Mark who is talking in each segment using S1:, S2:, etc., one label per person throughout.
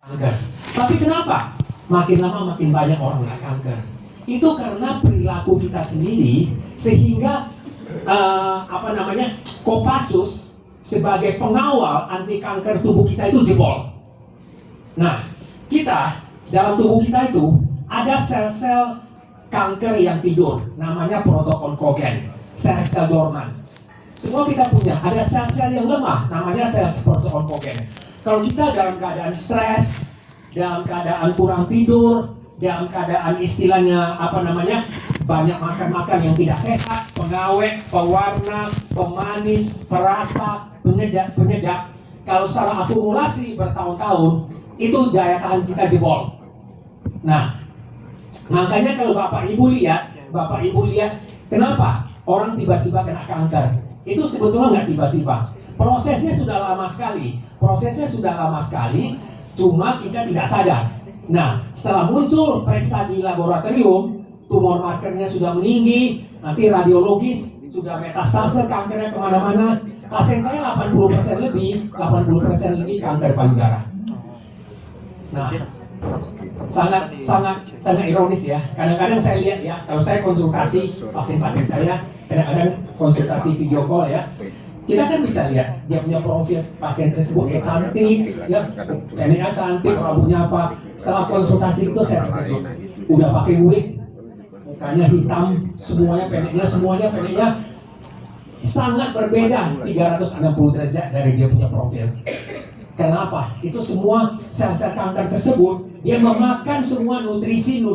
S1: kanker. Tapi kenapa? Makin lama makin banyak orang kena kanker. Itu karena perilaku kita sendiri, sehingga Kopassus sebagai pengawal anti kanker tubuh kita itu jebol. Nah, kita dalam tubuh kita itu ada sel-sel kanker yang tidur, namanya protoonkogen, sel-sel dorman. Semua kita punya, ada sel-sel yang lemah, namanya sel-sel protoonkogen. Kalau kita dalam keadaan stres, dalam keadaan kurang tidur, dalam keadaan istilahnya banyak makan-makan yang tidak sehat, pengawet, pewarna, pemanis, perasa, penyedap. Kalau salah akumulasi bertahun-tahun, itu daya tahan kita jebol. Nah, makanya kalau Bapak Ibu lihat, kenapa orang tiba-tiba kena kanker? Itu sebetulnya nggak tiba-tiba. Prosesnya sudah lama sekali, cuma kita tidak sadar. Nah, setelah muncul periksa di laboratorium, tumor markernya sudah meninggi, nanti radiologis sudah metastase kankernya kemana-mana. Pasien saya 80% lebih kanker payudara. Nah, sangat ironis ya. Kadang-kadang saya lihat ya, kalau saya konsultasi pasien-pasien saya, kadang-kadang konsultasi video call ya, kita kan bisa lihat dia punya profil pasien tersebut, dia cantik, ya, peneknya cantik, rambutnya apa. Setelah konsultasi itu saya terkejut, udah pakai wig, mukanya hitam, semuanya pendeknya sangat berbeda 360 derajat dari dia punya profil. Kenapa? Itu semua sel-sel kanker tersebut dia memakan semua nutrisi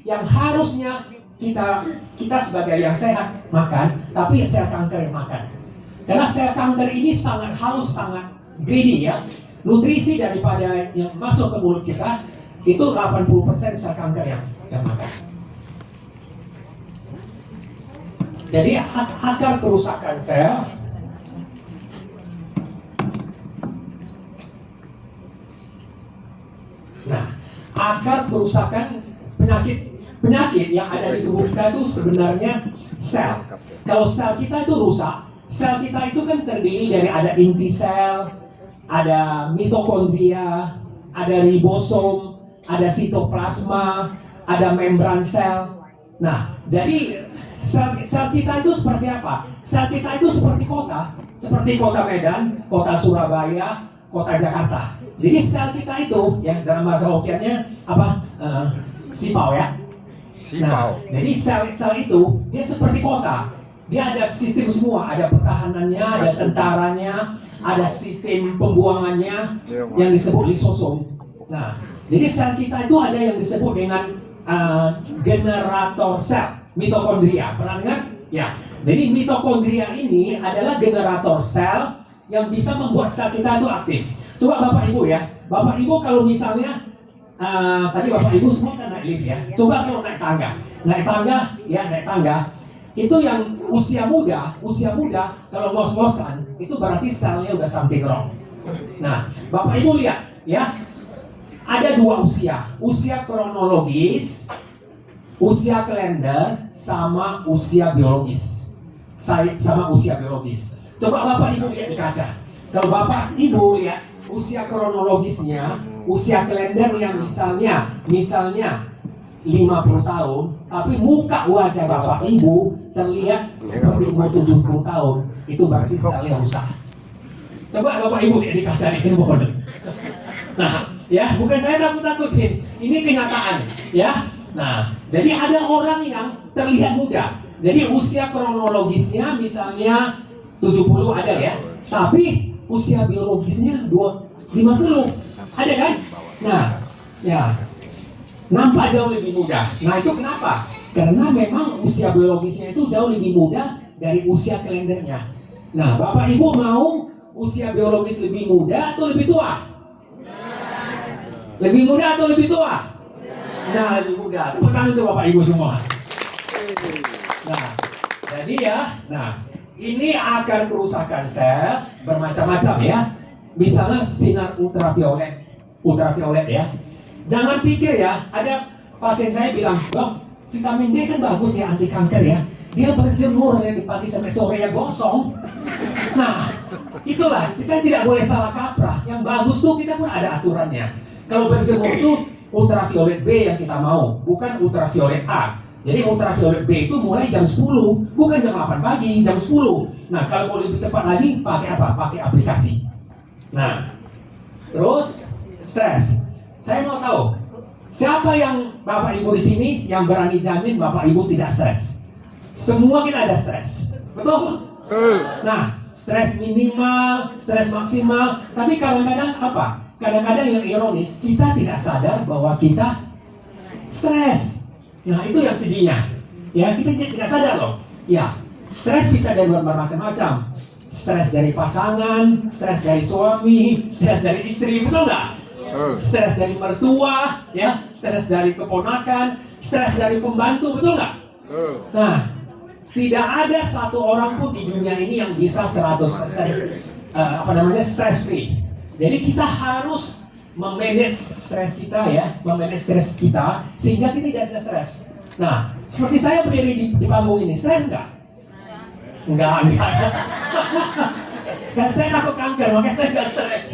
S1: yang harusnya kita sebagai yang sehat makan, tapi sel kanker yang makan. Karena sel kanker ini sangat haus, sangat greedy ya. Nutrisi daripada yang masuk ke mulut kita itu 80% sel kanker yang makan. Jadi akar kerusakan sel akar kerusakan penyakit yang ada di tubuh kita itu sebenarnya sel. Kalau sel kita itu rusak, sel kita itu kan terdiri dari ada inti sel, ada mitokondria, ada ribosom, ada sitoplasma, ada membran sel. Nah, jadi sel kita itu seperti apa? Sel kita itu seperti kota Medan, kota Surabaya, kota Jakarta. Jadi sel kita itu ya dalam bahasa Hokiannya sipau ya. Nah, jadi sel itu dia seperti kota. Dia ada sistem semua, ada pertahanannya, ada tentaranya, ada sistem pembuangannya yang disebut lisosom. Nah, jadi sel kita itu ada yang disebut dengan generator sel, mitokondria. Pernah dengar? Ya. Jadi mitokondria ini adalah generator sel yang bisa membuat sel kita itu aktif. Coba Bapak Ibu ya, Bapak Ibu kalau misalnya tadi Bapak Ibu semua kan naik lift ya. Coba kalau naik tangga, itu yang usia muda kalau ngos-ngosan itu berarti selnya udah something wrong. Nah, Bapak Ibu lihat ya, ada dua usia kronologis, usia kalender, sama usia biologis. Coba Bapak Ibu lihat di kaca. Kalau Bapak Ibu lihat usia kronologisnya, usia kalender yang misalnya 50 tahun, tapi muka wajah Bapak Ibu terlihat seperti umur 70 tahun, itu berarti selnya rusak. Coba Bapak Ibu lihat di kaca ini, Nah, ya, bukan saya takut-takutin, ini kenyataan, ya. Nah, jadi ada orang yang terlihat muda. Jadi usia kronologisnya misalnya 70 ada ya, tapi usia biologisnya 50 ada kan? Nah, ya, nampak jauh lebih muda. Nah, itu kenapa? Karena memang usia biologisnya itu jauh lebih muda dari usia kalendernya. Nah, Bapak Ibu mau usia biologis lebih muda atau lebih tua? Lebih muda atau lebih tua? Nah, lebih muda. Tepuk tangan untuk Bapak Ibu semua. Nah, jadi ya, ini akan kerusakan sel bermacam-macam ya. Misalnya sinar ultraviolet ya. Jangan pikir ya, ada pasien saya bilang, "Dok, vitamin D kan bagus ya anti kanker ya. Dia berjemur dari pagi sampai sore ya gosong." Nah, itulah kita tidak boleh salah kaprah. Yang bagus tuh kita pun ada aturannya. Kalau berjemur itu ultraviolet B yang kita mau, bukan ultraviolet A. Jadi ultraviolet B itu mulai jam 10, bukan jam 8 pagi, jam 10. Nah, kalau mau lebih tepat lagi, pakai apa? Pakai aplikasi. Nah, terus stres. Saya mau tahu, siapa yang Bapak Ibu di sini yang berani jamin Bapak Ibu tidak stres? Semua kita ada stres, betul? Nah, stres minimal, stres maksimal, tapi kadang-kadang apa? Kadang-kadang yang ironis, kita tidak sadar bahwa kita stres. Nah, itu yang sedihnya. Ya, kita tidak sadar loh. Ya, stres bisa dari bermacam-macam. Stres dari pasangan, stres dari suami, stres dari istri, betul nggak? Stres dari mertua, ya, stres dari keponakan, stres dari pembantu, betul nggak? Nah, tidak ada satu orang pun di dunia ini yang bisa 100% stress free. Jadi kita harus memanage stres kita, ya, memanage stres kita sehingga kita tidak ada stres. Nah, seperti saya berdiri di panggung ini, stres nggak? Enggak. Sekarang saya takut kanker, makanya saya nggak stres.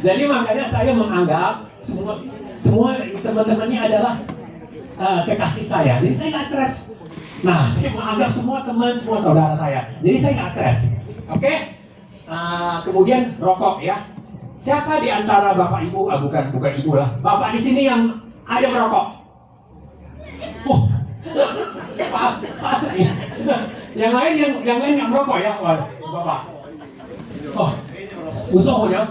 S1: Jadi makanya saya menganggap semua teman-teman ini adalah kekasih saya. Jadi saya nggak stres. Nah, saya menganggap semua teman, semua saudara saya. Jadi saya nggak stres. Oke? Kemudian rokok, ya. Siapa di antara Bapak Ibu, bukan Ibu lah, Bapak di sini yang ada merokok? Oh, pas ini. Yang lain nggak merokok ya, Bapak. Oh, usul ya.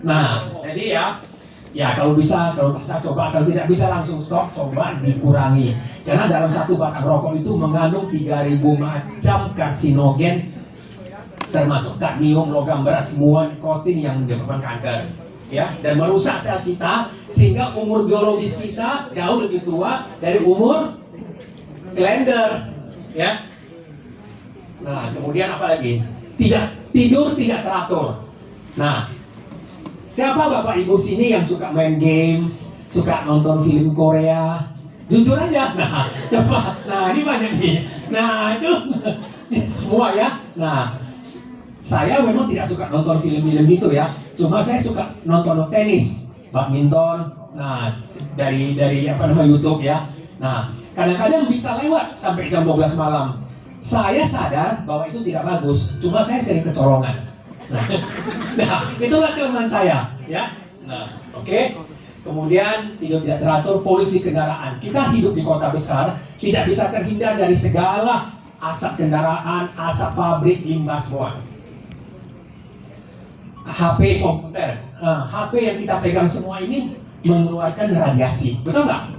S1: Nah, jadi ya kalau bisa coba, kalau tidak bisa langsung stop, coba dikurangi. Karena dalam satu batang rokok itu mengandung 3000 macam karsinogen, termasuk kadmium, logam berat, semua nikotin yang menyebabkan kanker, ya, dan merusak sel kita sehingga umur biologis kita jauh lebih tua dari umur kalender, ya. Nah, kemudian apa lagi? Tidur tidak teratur. Nah, siapa Bapak Ibu sini yang suka main games, suka nonton film Korea? Jujur aja. Nah, coba. Nah, ini banyak nih. Nah, itu semua ya. Nah, saya memang tidak suka nonton film-film gitu ya. Cuma saya suka nonton tenis, badminton. Nah, dari YouTube ya. Nah, kadang-kadang bisa lewat sampai jam 12 malam. Saya sadar bahwa itu tidak bagus. Cuma saya sering kecolongan. Nah, itulah kelemahan saya, ya. Nah, oke. Kemudian tidur tidak teratur, polusi kendaraan. Kita hidup di kota besar, tidak bisa terhindar dari segala asap kendaraan, asap pabrik, limbah semua. HP komputer, HP yang kita pegang semua ini mengeluarkan radiasi, betul nggak?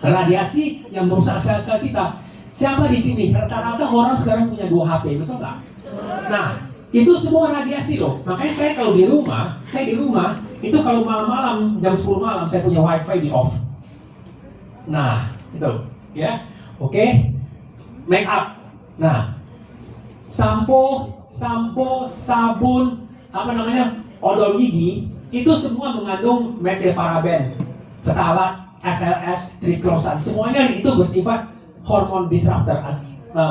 S1: Radiasi yang merusak sel-sel kita. Siapa di sini? Rata-rata orang sekarang punya 2 HP, betul nggak? Nah, itu semua radiasi loh. Makanya saya kalau di rumah, itu kalau malam-malam jam 10 malam saya punya wifi di off. Nah, itu, ya, oke. Make up. Nah, sampo, sabun, odol gigi, itu semua mengandung metylparaben, phtalat, SLS, triklosan. Semuanya itu bersifat hormon disruptor,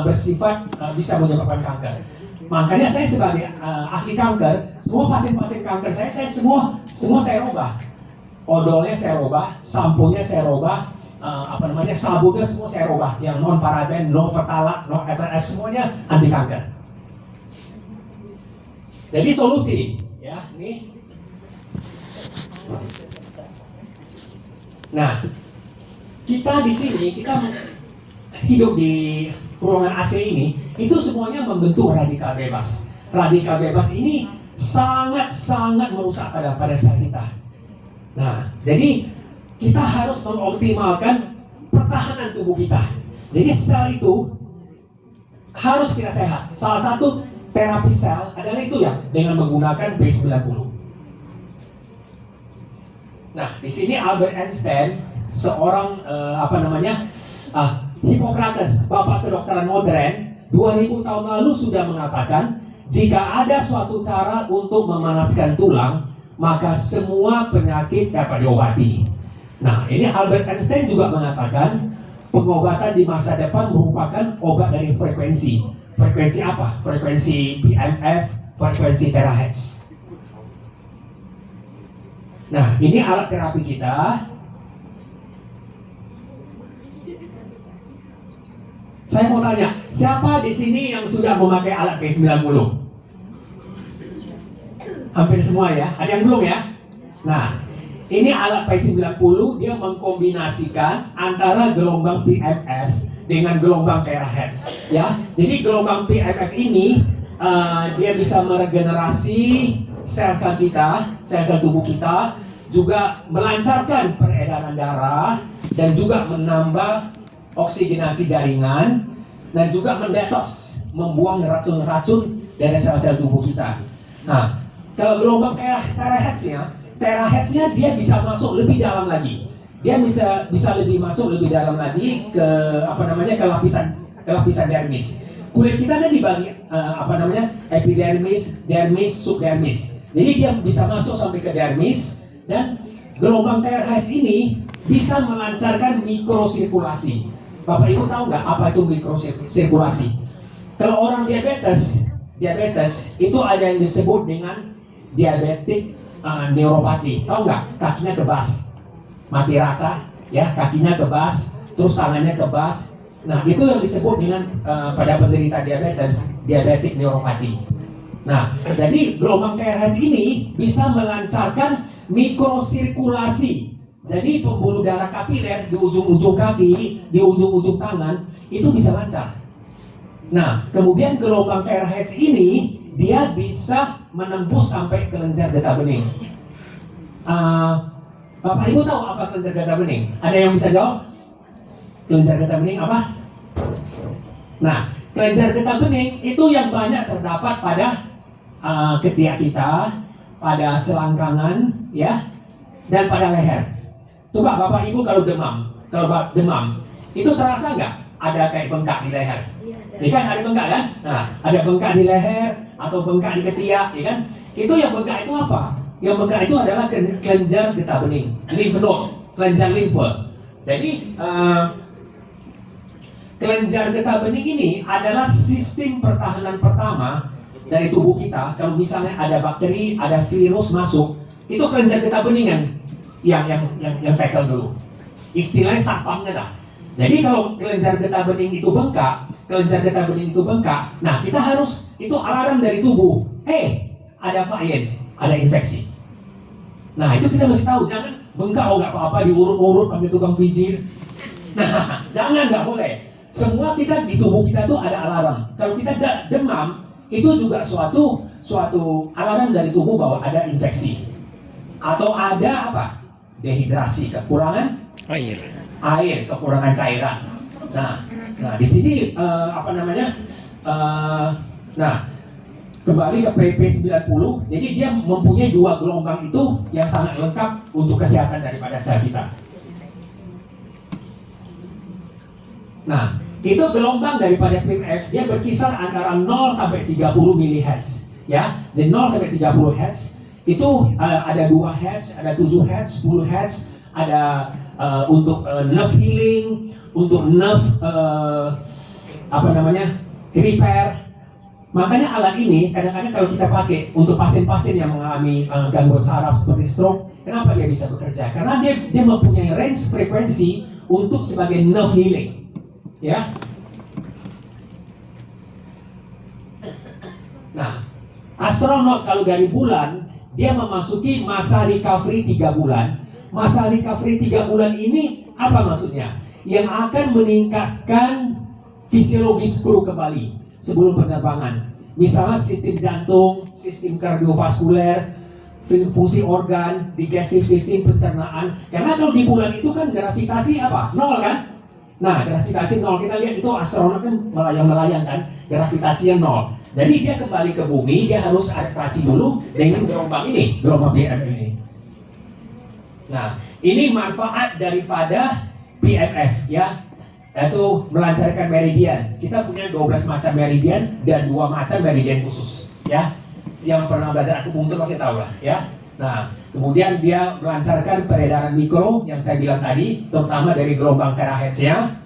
S1: bersifat bisa menyebabkan kanker. Makanya saya sebagai ahli kanker, semua pasien-pasien kanker saya semua saya rubah. Odolnya saya rubah, samponya saya rubah, sabunnya semua saya rubah. Yang non paraben, non phtalat, non SLS, semuanya anti kanker. Jadi solusi, ya, nih. Nah, kita di sini, kita hidup di ruangan AC ini, itu semuanya membentuk radikal bebas. Radikal bebas ini sangat-sangat merusak pada sel kita. Nah, jadi kita harus mengoptimalkan pertahanan tubuh kita. Jadi sel itu harus kita sehat. Salah satu terapi sel adalah itu ya, dengan menggunakan B90. Nah, di sini Albert Einstein, seorang Hippocrates, bapak kedokteran modern, 2000 tahun lalu sudah mengatakan, jika ada suatu cara untuk memanaskan tulang, maka semua penyakit dapat diobati. Nah, ini Albert Einstein juga mengatakan, pengobatan di masa depan merupakan obat dari frekuensi. Frekuensi apa? Frekuensi BMF, frekuensi terahertz. Nah, ini alat terapi kita. Saya mau tanya, siapa di sini yang sudah memakai alat P90? Hampir semua ya, ada yang belum ya? Nah, ini alat P90, dia mengkombinasikan antara gelombang PMF dengan gelombang terahertz, ya. Jadi gelombang PMF ini dia bisa meregenerasi sel-sel kita, sel-sel tubuh kita, juga melancarkan peredaran darah dan juga menambah oksigenasi jaringan dan juga mendetoks, membuang racun-racun dari sel-sel tubuh kita. Nah, kalau gelombang terahertznya dia bisa masuk lebih dalam lagi. Dia bisa lebih masuk lebih dalam lagi ke lapisan dermis. Kulit kita kan dibagi epidermis, dermis, subdermis. Jadi dia bisa masuk sampai ke dermis, dan gelombang terahertz ini bisa melancarkan mikrosirkulasi. Bapak Ibu tahu nggak apa itu mikrosirkulasi? Kalau orang diabetes itu ada yang disebut dengan diabetik neuropati. Tahu nggak? Kakinya kebas, mati rasa, ya, kakinya kebas, terus tangannya kebas. Nah, itu yang disebut dengan pada penderita diabetes, diabetik neuropati. Nah, jadi gelombang terahertz ini bisa melancarkan mikrosirkulasi. Jadi pembuluh darah kapiler di ujung-ujung kaki, di ujung-ujung tangan, itu bisa lancar. Nah, kemudian gelombang terahertz ini dia bisa menembus sampai kelenjar getah bening. Bapak Ibu tahu apa kelenjar getah bening? Ada yang bisa jawab? Kelenjar getah bening apa? Nah, kelenjar getah bening itu yang banyak terdapat pada ketiak kita, pada selangkangan, ya, dan pada leher. Coba Bapak Ibu kalau demam, itu terasa nggak ada kayak bengkak di leher? Ini kan ada bengkak kan? Nah, ada bengkak di leher atau bengkak di ketiak, ya kan? Itu yang bengkak itu apa? Yang bengkak itu adalah kelenjar getah bening, lymph node, kelenjar limfe. Jadi kelenjar getah bening ini adalah sistem pertahanan pertama dari tubuh kita. Kalau misalnya ada bakteri, ada virus masuk, itu kelenjar getah bening yang tackle dulu. Istilahnya satpamnya dah. Jadi kalau kelenjar getah bening itu bengkak, nah kita harus, itu alarm dari tubuh. Ada vayen, ada infeksi. Nah, itu kita mesti tahu, jangan bengkak, nggak apa-apa, diurut-urut pakai tukang pijit. Nah, jangan, nggak boleh. Semua kita di tubuh kita tuh ada alarm. Kalau kita demam, itu juga suatu alarm dari tubuh bahwa ada infeksi atau ada apa? Dehidrasi, kekurangan air, kekurangan cairan. Nah di sini kembali ke PP90. Jadi dia mempunyai dua gelombang itu yang sangat lengkap untuk kesehatan daripada sel kita. Nah, itu gelombang daripada PMF, dia berkisar antara 0 sampai 30 mHz, ya. Jadi 0 sampai 30 Hz itu ada 2 Hz, ada 7 Hz, 10 Hz, ada untuk nerve healing, untuk nerve repair. Makanya alat ini kadang-kadang kalau kita pakai untuk pasien-pasien yang mengalami gangguan saraf seperti stroke, kenapa dia bisa bekerja? Karena dia mempunyai range frekuensi untuk sebagai nerve healing, ya. Nah, astronot kalau dari bulan, dia memasuki masa recovery 3 bulan. Masa recovery 3 bulan ini apa maksudnya? Yang akan meningkatkan fisiologis kru kembali sebelum penerbangan. Misalnya sistem jantung, sistem kardiovaskuler, fungsi organ, digestive system, pencernaan. Karena kalau di bulan itu kan gravitasi apa? 0 kan? Nah, gravitasi 0, kita lihat itu astronot kan melayang-melayang kan, gravitasinya 0. Jadi dia kembali ke bumi, dia harus adaptasi dulu dengan gelombang PMF ini. Nah, ini manfaat daripada PMF, ya, yaitu melancarkan meridian. Kita punya 12 macam meridian dan 2 macam meridian khusus, ya. Yang pernah belajar akupunktur pasti tahu lah, ya. Nah, kemudian dia melancarkan peredaran mikro yang saya bilang tadi, terutama dari gelombang terahertznya.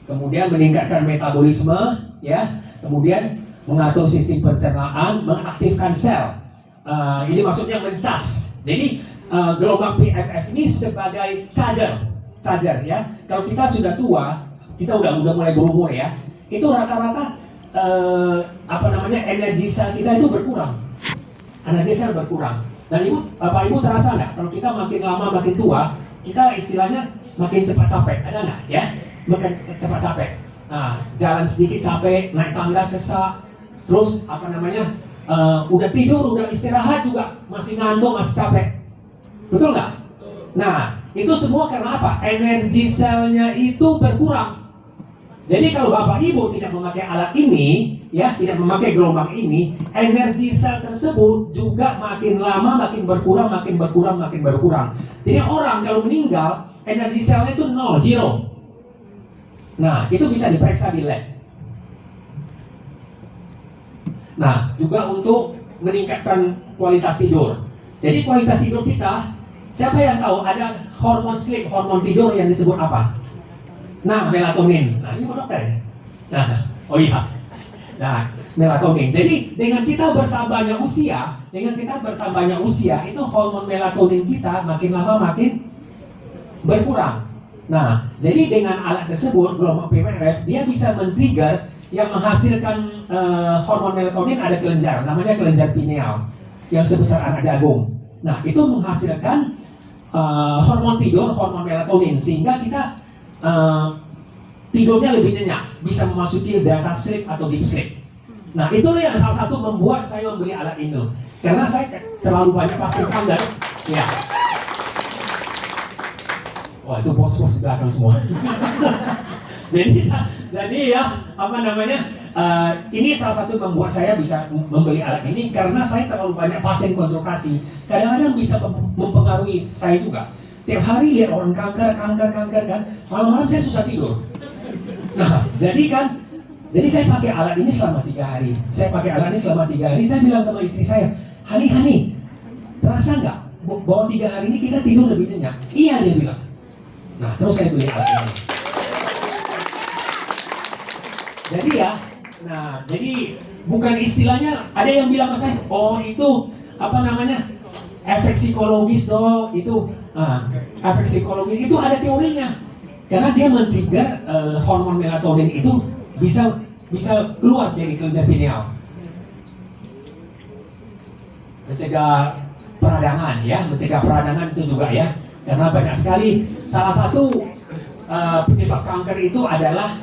S1: Kemudian meningkatkan metabolisme, ya. Kemudian mengatur sistem pencernaan, mengaktifkan sel. Ini maksudnya mencas. Jadi gelombang PMF ini sebagai charger ya. Kalau kita sudah tua, kita udah mulai berumur ya, itu rata-rata energi sel kita itu berkurang. Energi sel berkurang. Dan Bapak Ibu terasa nggak? Kalau kita makin lama makin tua, kita istilahnya makin cepat capek, ada nggak ya? Makin cepat capek. Nah, jalan sedikit capek, naik tangga sesak, terus udah tidur, udah istirahat juga masih ngantuk, masih capek. Betul nggak? Nah, itu semua karena apa? Energi selnya itu berkurang. Jadi kalau Bapak Ibu tidak memakai alat ini, ya, tidak memakai gelombang ini, energi sel tersebut juga makin lama makin berkurang. Jadi orang kalau meninggal, energi selnya itu 0. Nah, itu bisa diperiksa di lab. Nah, juga untuk meningkatkan kualitas tidur. Jadi kualitas tidur kita, siapa yang tahu ada hormon sleep, hormon tidur yang disebut apa? Nah, melatonin. Nah, ini dokter ya? Nah, oh iya. Nah, melatonin. Jadi dengan kita bertambahnya usia, itu hormon melatonin kita makin lama makin berkurang. Nah, jadi dengan alat tersebut, gelombang PMF, dia bisa men-trigger yang menghasilkan hormon melatonin, ada kelenjar, namanya kelenjar pineal, yang sebesar anak jagung. Nah, itu menghasilkan hormon tidur, hormon melatonin, sehingga kita tidurnya lebih nyenyak, bisa memasuki delta sleep atau deep sleep. Nah, itulah yang salah satu membuat saya membeli alat ini, karena saya terlalu banyak pasien kanker. Ya. Wah, itu bos-bos di belakang semua. jadi ya, ini salah satu membuat saya bisa membeli alat ini, karena saya terlalu banyak pasien konsultasi. Kadang-kadang bisa mempengaruhi saya juga. Tiap hari lihat orang kanker kan, malam-malam saya susah tidur. Nah, jadi saya pakai alat ini selama 3 hari. Saya bilang sama istri saya, Hani, terasa nggak bahwa 3 hari ini kita tidur lebih nyenyak? Iya, dia bilang. Nah, terus saya beli alat ini. Jadi bukan istilahnya, ada yang bilang sama saya, oh itu efek psikologis itu. Efek psikologis itu ada teorinya, karena dia men-trigger hormon melatonin itu bisa keluar dari kelenjar pineal, mencegah peradangan itu juga ya, karena banyak sekali salah satu penyebab kanker itu adalah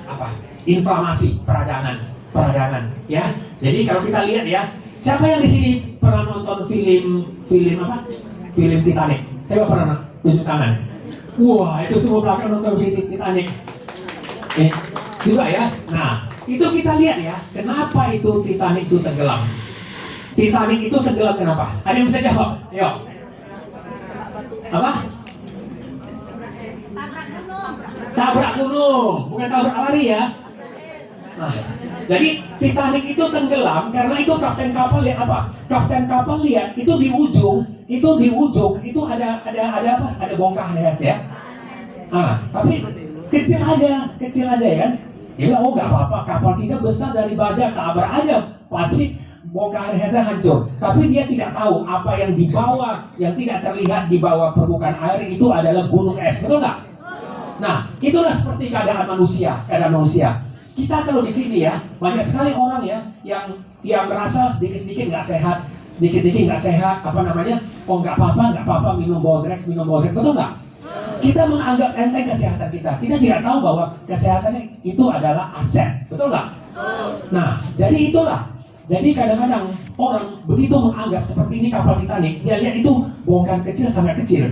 S1: inflamasi peradangan ya. Jadi kalau kita lihat ya, siapa yang di sini pernah nonton film Titanic? Saya pernah tunjuk tangan. Wah, itu semua belakang nonton film Titanic. Juga ya. Nah, itu kita lihat ya, kenapa itu Titanic itu tenggelam? Titanic itu tenggelam kenapa? Ada yang bisa jawab? Ayo. Apa? Tabrak gunung, bukan tabrak lari ya. Nah, jadi Titanic itu tenggelam karena itu kapten kapal lihat apa? Kapten kapal lihat itu di ujung itu ada bongkah es ya. Tapi kecil aja ya kan. Dia bilang, oh nggak apa-apa, kapal kita besar dari baja, tabrak aja, pasti bongkahan esnya hancur. Tapi dia tidak tahu apa yang di bawah, yang tidak terlihat di bawah permukaan air itu adalah gunung es, betul nggak? Nah, itulah seperti keadaan manusia. Kita kalau di sini ya, banyak sekali orang ya yang merasa sedikit-sedikit nggak sehat, oh nggak apa-apa minum Bodrex, betul nggak? Kita menganggap enteng kesehatan kita tidak tahu bahwa kesehatannya itu adalah aset, betul nggak? Nah, jadi kadang-kadang orang begitu menganggap seperti ini kapal Titanic, dia lihat itu bongkahan kecil sangat kecil.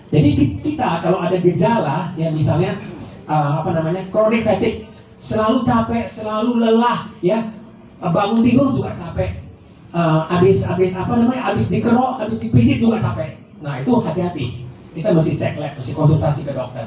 S1: Jadi kita kalau ada gejala, ya misalnya chronic fatigue, selalu capek, selalu lelah, ya bangun tidur juga capek, habis dikerok, habis dipijit juga capek. Nah itu hati-hati, kita mesti cek lab, mesti konsultasi ke dokter.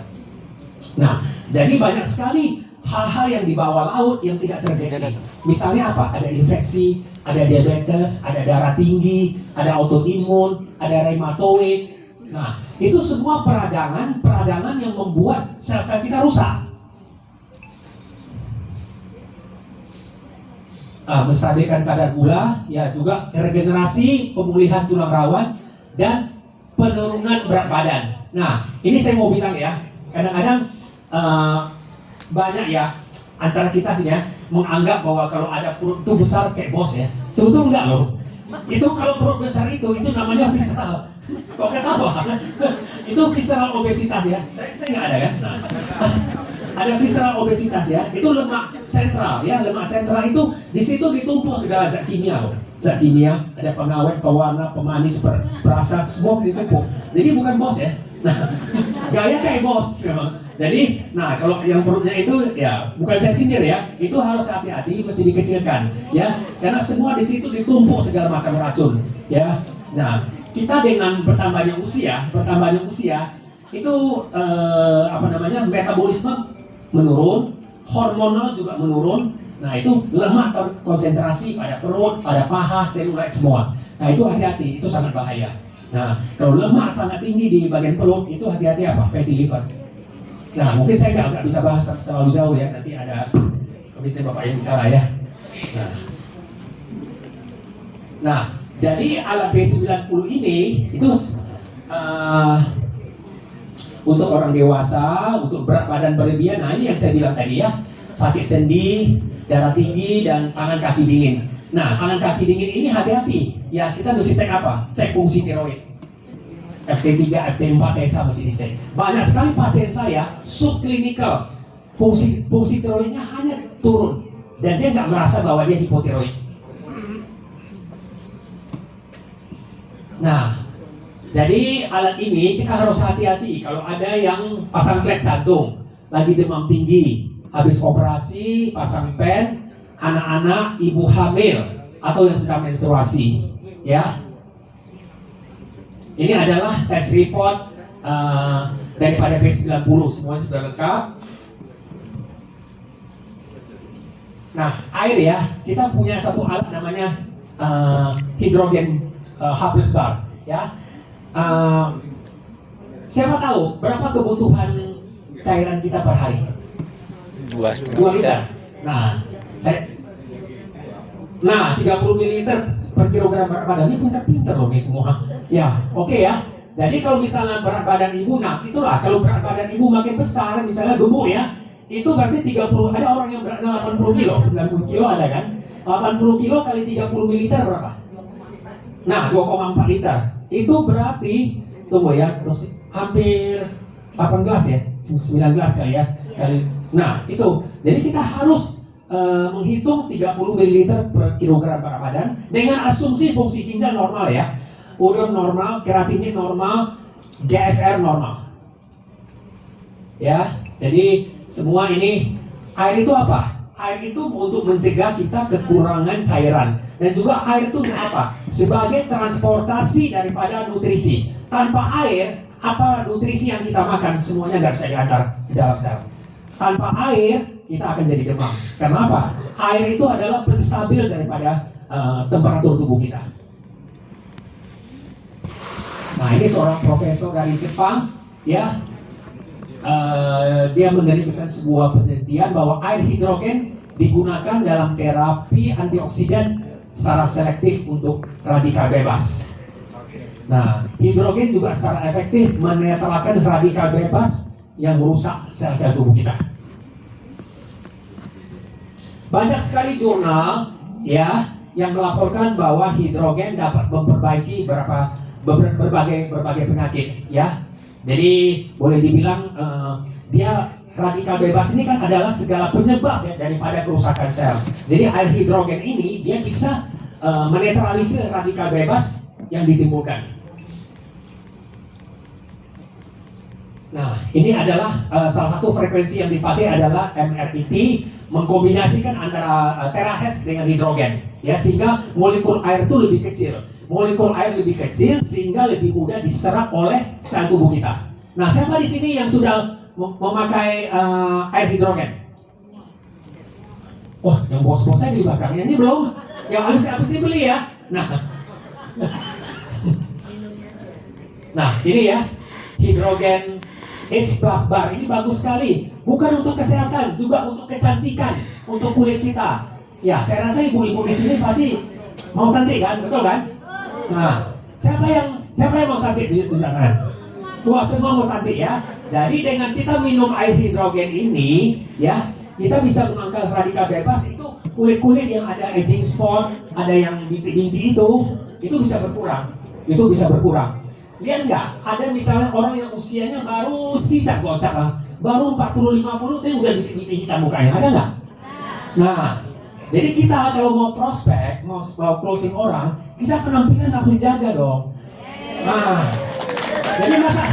S1: Nah jadi banyak sekali hal-hal yang di bawah laut yang tidak terdeteksi. Misalnya apa? Ada infeksi, ada diabetes, ada darah tinggi, ada autoimun, ada rheumatoid. Nah, itu semua peradangan yang membuat sel-sel kita rusak. Menstabilkan kadar gula, ya juga regenerasi, pemulihan tulang rawan, dan penurunan berat badan. Nah, ini saya mau bilang ya, kadang-kadang banyak ya antara kita sih ya menganggap bahwa kalau ada perut itu besar kayak bos ya. Sebetulnya enggak loh. Itu kalau perut besar itu namanya visceral. Kok ketawa? Itu visceral obesitas ya. Saya nggak ada kan? Nah. Ada visceral obesitas ya. Itu lemak sentral ya. Lemak sentral itu di situ ditumpuk segala zat kimia loh. Zat kimia, ada pengawet, pewarna, pemanis, perasa, semua ditumpuk. Jadi bukan bos ya. Nah, gaya kayak bos memang. Jadi, nah kalau yang perutnya itu ya bukan saya sindir ya, itu harus hati-hati, mesti dikecilkan ya, karena semua di situ ditumpuk segala macam racun ya. Nah, kita dengan bertambahnya usia itu metabolisme menurun, hormonal juga menurun. Nah itu lemak terkonsentrasi pada perut, pada paha, seluloid semua. Nah itu hati-hati, itu sangat bahaya. Nah kalau lemak sangat tinggi di bagian perut itu hati-hati apa? Fatty liver. Nah mungkin saya nggak bisa bahas terlalu jauh ya, nanti ada habisnya Bapak yang bicara ya. Nah jadi alat B90 ini itu untuk orang dewasa, untuk berat badan berlebihan. Nah ini yang saya bilang tadi ya, sakit sendi, darah tinggi, dan tangan kaki dingin. Nah tangan kaki dingin ini hati-hati ya, kita mesti cek apa? Cek fungsi tiroid. FT3, FT4, TSH mesti dicek. Banyak sekali pasien saya subclinical, fungsi tiroidnya hanya turun dan dia nggak merasa bahwa dia hipotiroid. Nah, jadi alat ini kita harus hati-hati kalau ada yang pasang klep jantung, lagi demam tinggi, habis operasi, pasang pen, anak-anak, ibu hamil, atau yang sedang menstruasi, ya. Ini adalah tes report daripada B90, semuanya sudah lengkap. Nah, air ya, kita punya satu alat namanya hidrogen H+ bar, ya. Siapa tahu berapa kebutuhan cairan kita per hari? 2 liter. Nah, 30 ml per kilogram berat badan. Ini pinter-pinter loh nih semua. Ya, oke ya. Jadi kalau misalnya berat badan ibu, nah itulah kalau berat badan ibu makin besar, misalnya gemuk ya, itu berarti 30, ada orang yang berat 80 kilo, 90 kilo ada kan? 80 kilo kali 30 ml berapa? Nah, 2,4 liter. Itu berarti, tunggu ya, hampir 8 gelas ya, 9 gelas kali ya. Nah, itu. Jadi kita harus menghitung 30 ml per kilogram berat badan dengan asumsi fungsi ginjal normal ya. Urin normal, kreatinin normal, GFR normal. Ya, jadi semua ini, air itu apa? Air itu untuk mencegah kita kekurangan cairan. Dan juga air itu apa? Sebagai transportasi daripada nutrisi. Tanpa air, apa nutrisi yang kita makan semuanya nggak bisa diantar di dalam sel. Tanpa air, kita akan jadi demam. Karena apa? Air itu adalah penstabil daripada temperatur tubuh kita. Nah, ini seorang profesor dari Jepang, ya, dia menelitikan sebuah penelitian bahwa air hidrogen digunakan dalam terapi antioksidan secara selektif untuk radikal bebas. Nah, hidrogen juga secara efektif menetralkan radikal bebas yang merusak sel-sel tubuh kita. Banyak sekali jurnal ya yang melaporkan bahwa hidrogen dapat memperbaiki berbagai penyakit ya. Jadi boleh dibilang dia radikal bebas ini kan adalah segala penyebab daripada kerusakan sel. Jadi air hidrogen ini dia bisa menetralisir radikal bebas yang ditimbulkan. Nah, ini adalah salah satu frekuensi yang dipakai adalah MRET, mengkombinasikan antara terahertz dengan hidrogen ya, sehingga molekul air itu lebih kecil. Molekul air lebih kecil sehingga lebih mudah diserap oleh sel tubuh kita. Nah, siapa di sini yang sudah memakai air hidrogen? Wah, yang bos-bos saya di belakangnya ini belum. Yang habis dibeli ya. Nah, ini ya hidrogen H+ bar ini bagus sekali. Bukan untuk kesehatan, juga untuk kecantikan, untuk kulit kita. Ya, saya rasa ibu-ibu di sini pasti mau cantik kan, betul kan? Nah, siapa yang Siapa yang mau cantik di tangan? Wah, semua mau cantik ya. Jadi dengan kita minum air hidrogen ini, ya, kita bisa mengangkat radikal bebas. Itu kulit-kulit yang ada aging spot, ada yang bintik-bintik itu bisa berkurang. Itu bisa berkurang. Lihat nggak? Ada misalnya orang yang usianya baru sisa gocak lah, baru 40-50 itu udah bintik-bintik hitam mukanya. Ada nggak? Nah, jadi kita kalau mau prospek, mau closing orang, kita penampilan harus dijaga dong. Nah, jadi masa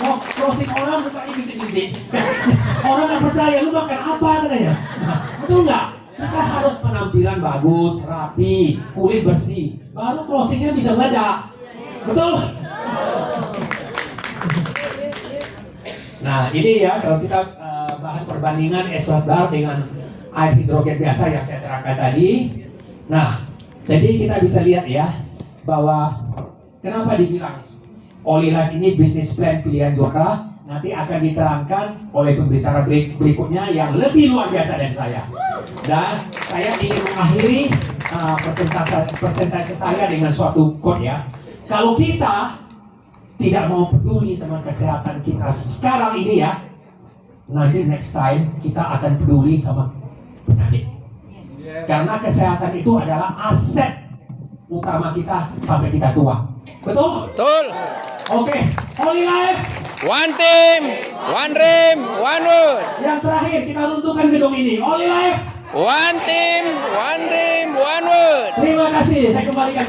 S1: mau closing orang mukanya bintik-bintik, orang nggak percaya, lu makan apa katanya? Nah, betul nggak? Kita harus penampilan bagus, rapi, kulit bersih, baru closingnya bisa meledak. Betul? Nah, ini ya kalau kita bahan perbandingan es bar dengan air hidrogen biasa yang saya terangkan tadi. Nah, jadi kita bisa lihat ya bahwa kenapa dibilang Olive ini bisnis plan pilihan juara, nanti akan diterangkan oleh pembicara berikutnya yang lebih luar biasa dari saya. Dan saya ingin mengakhiri presentasi saya dengan suatu quote ya. Kalau kita tidak mau peduli sama kesehatan kita sekarang ini ya, nanti next time kita akan peduli sama penyakit. Karena kesehatan itu adalah aset utama kita sampai kita tua. Betul?
S2: Betul.
S1: Oke, Olive.
S2: One team, one dream, one word.
S1: Yang terakhir kita runtuhkan gedung ini. Olive.
S2: One team, one dream, one word.
S1: Terima kasih. Saya kembalikan.